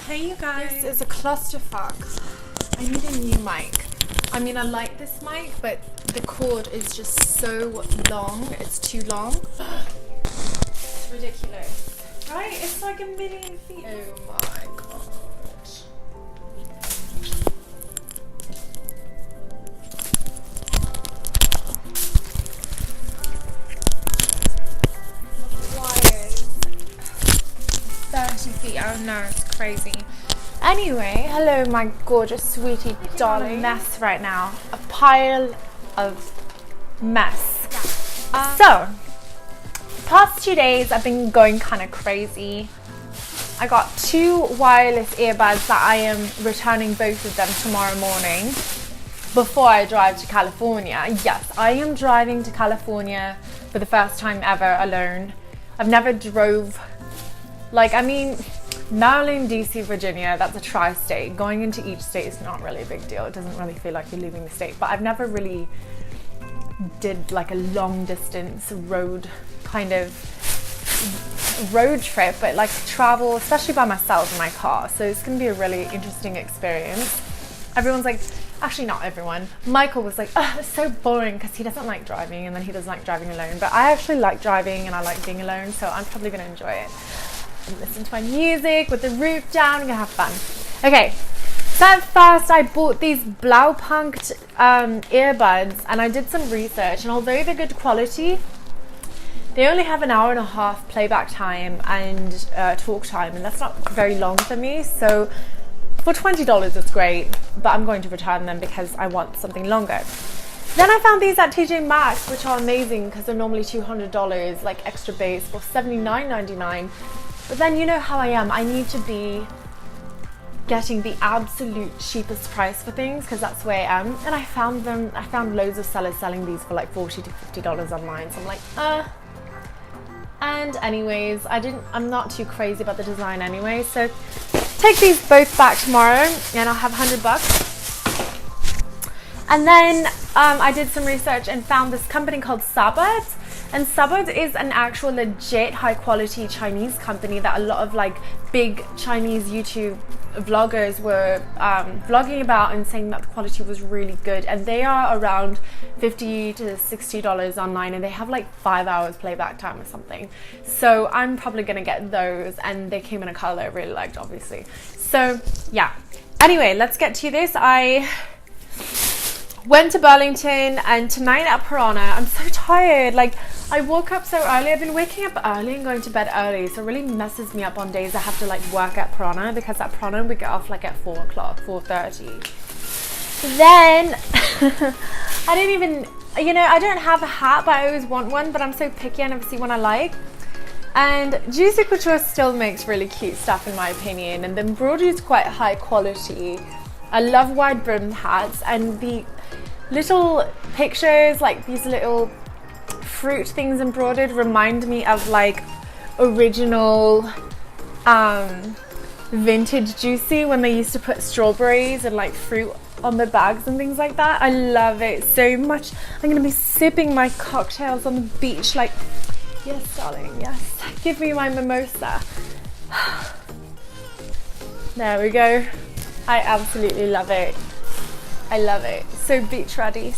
Hey you guys, this is a clusterfuck. I need a new mic. I mean, I like this mic, but the cord is just so long. It's too long. It's ridiculous. Right? It's like a million feet. Oh my god. Wires. 30 feet. Oh no, it's crazy. Anyway, hello my gorgeous sweetie darling. Mess right now. A pile of mess. So, past 2 days I've been going kind of crazy. I got 2 wireless earbuds that I am returning both of them tomorrow morning before I drive to California. Yes, I am driving to California for the first time ever alone. I've never drove, Maryland, DC, Virginia, that's a tri-state. Going into each state is not really a big deal. It doesn't really feel like you're leaving the state. But I've never really did like a long distance road trip, but like travel, especially by myself in my car. So it's going to be a really interesting experience. Everyone's like, actually not everyone. Michael was like, oh, it's so boring because he doesn't like driving and then he doesn't like driving alone. But I actually like driving and I like being alone. So I'm probably going to enjoy it. Listen to my music with the roof down. I'm gonna have fun. Okay, so at first I bought these Blaupunkt earbuds and I did some research, and although they're good quality, they only have an hour and a half playback time and talk time, and that's not very long for me. So for $20 it's great, but I'm going to return them because I want something longer. Then I found these at TJ Maxx, which are amazing because they're normally $200, like extra bass, for $79.99. But then you know how I am. I need to be getting the absolute cheapest price for things because that's the way I am. And I found loads of sellers selling these for like $40 to $50 online. So I'm like, And anyways, I'm not too crazy about the design anyway. So take these both back tomorrow and I'll have $100. And then I did some research and found this company called Sabot. And Sabot is an actual legit high quality Chinese company that a lot of like big Chinese YouTube vloggers were vlogging about and saying that the quality was really good. And they are around $50 to $60 online, and they have like 5 hours playback time or something. So I'm probably gonna get those, and they came in a color I really liked, obviously. So yeah. Anyway, let's get to this. I went to Burlington, and tonight at Piranha, I'm so tired. Like, I woke up so early. I've been waking up early and going to bed early, so it really messes me up on days I have to like work at Piranha, because at Piranha we get off like at 4 o'clock, 4:30. Then I didn't even, I don't have a hat, but I always want one, but I'm so picky, I never see one I like. And Juicy Couture still makes really cute stuff in my opinion, and the embroidery is quite high quality. I love wide brimmed hats, and the little pictures, like these little fruit things embroidered, remind me of like original vintage Juicy, when they used to put strawberries and like fruit on the bags and things like that. I love it so much. I'm gonna be sipping my cocktails on the beach, like, yes darling, yes, give me my mimosa. There we go. I absolutely love it. I love it. So beach ready,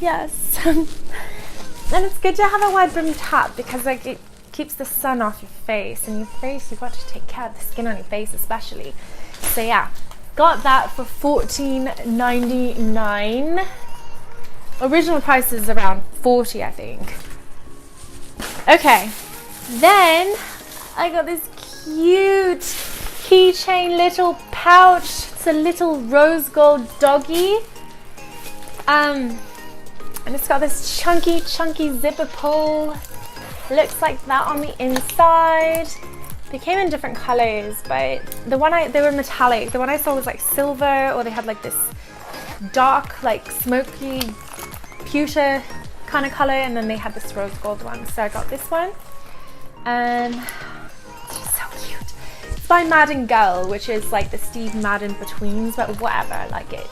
yes. And it's good to have a wide brimmed hat because like it keeps the sun off your face, and your face, you've got to take care of the skin on your face especially. So yeah, got that for $14.99. Original price is around $40, I think. Okay, then I got this cute keychain little pouch. It's a little rose gold doggy. And it's got this chunky zipper pull. Looks like that on the inside. They came in different colors, but they were metallic. The one I saw was like silver, or they had like this dark, like smoky pewter kind of color, and then they had this rose gold one. So I got this one, and it's just so cute. It's by Madden Girl, which is like the Steve Madden for tweens, but whatever, I like it.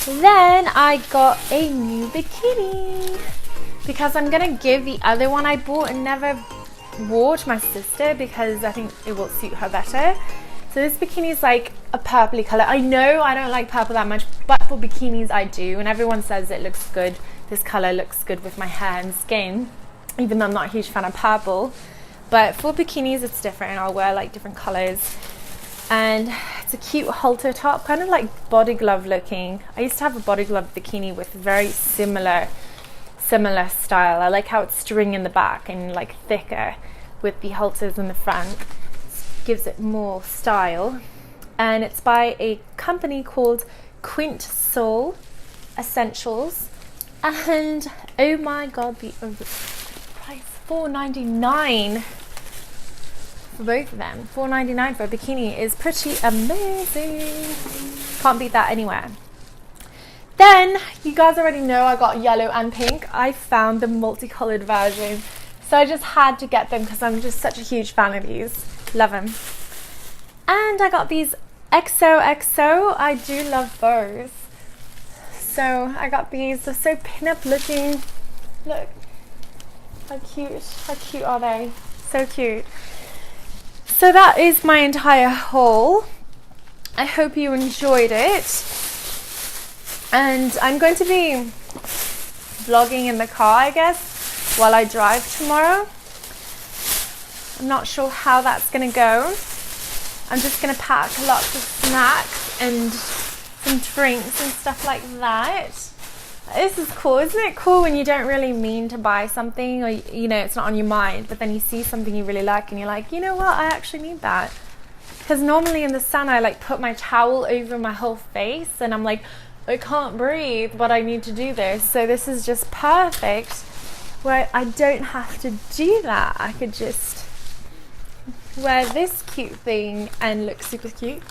Then I got a new bikini because I'm gonna give the other one I bought and never wore to my sister because I think it will suit her better. So this bikini is like a purpley color. I know I don't like purple that much, but for bikinis I do, and everyone says it looks good. This color looks good with my hair and skin, even though I'm not a huge fan of purple. But for bikinis it's different, and I'll wear like different colors. And it's a cute halter top, kind of like body glove looking. I used to have a body glove bikini with very similar style. I like how it's string in the back and like thicker with the halters in the front. Gives it more style. And it's by a company called Quint Soul Essentials. And oh my god, the price, $4.99 for both of them. $4.99 for a bikini is pretty amazing. Can't beat that anywhere. Then, you guys already know I got yellow and pink. I found the multicolored version, so I just had to get them because I'm just such a huge fan of these. Love them. And I got these XOXO. I do love those. So I got these. They're so pin-up looking. Look how cute are they? So cute. So that is my entire haul. I hope you enjoyed it. And I'm going to be vlogging in the car, I guess, while I drive tomorrow. I'm not sure how that's going to go. I'm just going to pack lots of snacks and some drinks and stuff like that. This is cool. Isn't it cool when you don't really mean to buy something, or you know, it's not on your mind, but then you see something you really like and you're like, you know what, I actually need that. Because normally in the sun I like put my towel over my whole face and I'm like, I can't breathe, but I need to do this. So this is just perfect where I don't have to do that. I could just wear this cute thing and look super cute,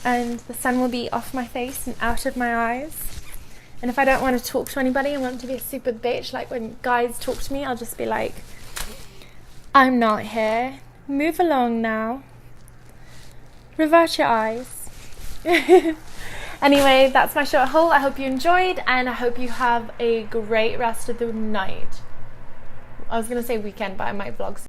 and the sun will be off my face and out of my eyes. And if I don't want to talk to anybody and want to be a super bitch, like when guys talk to me, I'll just be like, I'm not here, move along now, revert your eyes. Anyway, that's my short haul. I hope you enjoyed, and I hope you have a great rest of the night. I was gonna say weekend, but I might vlog soon.